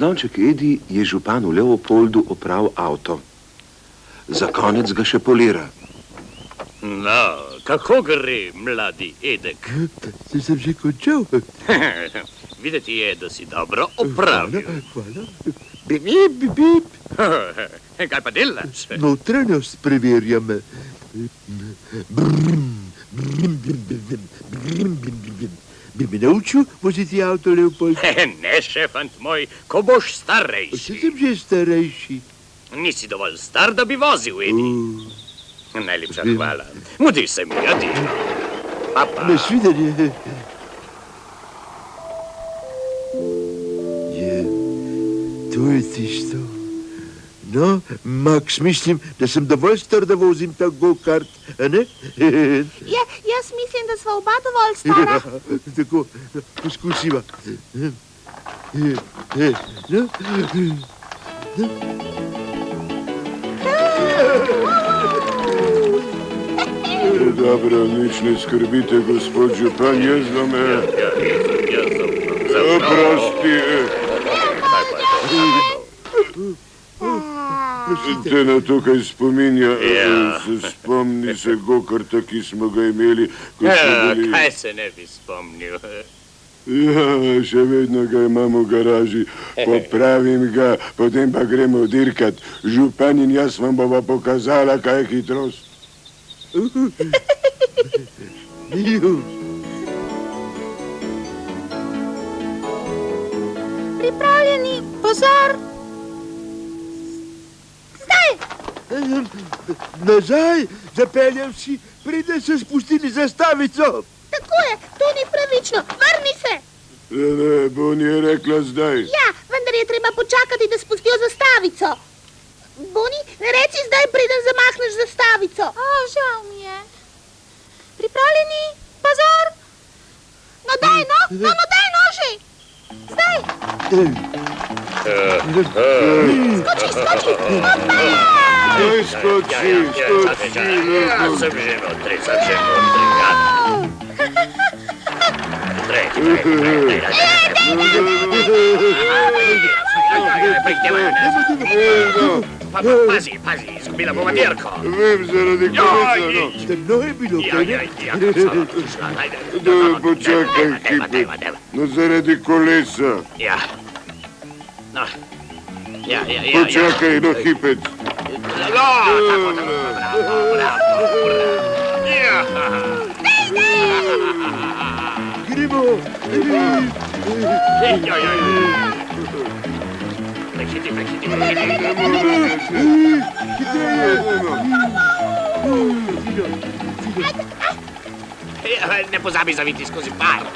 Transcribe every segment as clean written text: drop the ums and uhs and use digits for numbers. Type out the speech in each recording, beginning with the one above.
Zaslonček Edi je županu Leopoldu opravil avto. Za konec ga še polira. No, kako gre, mladi Edek? Sem že končal. Videti je, da si dobro opravil. Hvala. Bip. Kaj pa delaš? Notranjost preverjam. Bi me naučil voziti avto, Leopold? Ne, šefant moj, ko boš starejši. Sem že starejši. Nisi dovolj star, da bi vozil, Edi. Najlepša hvala. Mudi se mi, adijo. Papa. Nasvidenje. To je tisto. No, Max, mislim, da sem dovolj star, da vozim ta Gokard, a ne? Jaz mislim, da sva oba dovolj stara. Tako, poskusiva. Dobro, nič ne skrbite, gospod župan, jaz vam oprosti. Te na to, kaj spominja, spomni se Gokarda, ki smo ga imeli, ko smo bili... Kaj se ne bi spomnil? Ja, še vedno ga imam v garaži, popravim ga, potem pa gremo dirkat. Župan in jaz vam bova pokazala, kaj je hitrost. Pripravljeni, pozor! Zdaj! Nazaj, zapeljam si, preden so spustili zastavico. Tako je, to ni pravično, vrni se! Ne, Boni je rekla zdaj. Ja, vendar je treba počakati, da spustijo zastavico. Boni, reci zdaj, preden zamahneš zastavico. Žal mi je. Pripravljeni, pozor! No daj, noži! Zdaj! Skoči! Skoči! Sem že notri. Pazi, izgubila bova dirko. Vem, zaradi kolesa, no. Temno je bilo, kaj ne? Počakaj, Hipet. No, zaradi kolesa. Ja. No. Ja. Počakaj, no, Hipet. Bravo. Gremo! Prehiti. Ne pozabi zaviti skozi park.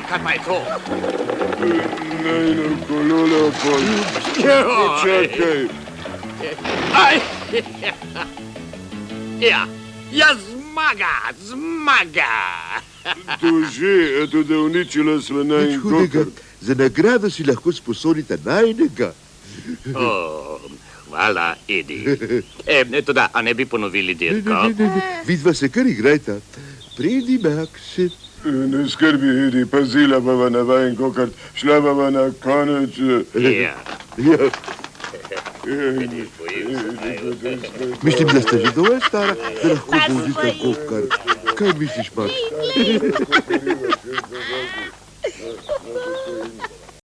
Kaj pa je to? Najno kolo, Leopold. Počakaj. Ja, zmaga. To že, eto da uničila sva najn Gokard. Za nagrado si lahko sposodite najnega. Hvala, Edi. Toda, a ne bi ponovili dirko? Ne. Vidva se kar igrajta. Predi, Max. Ne skrbi, Edi, pazila bova na vajen Gokard, šla bova na konec. Ja. Mislim, da ste že dovolj stara, da lahko vozite Gokard. Kaj misliš, Max?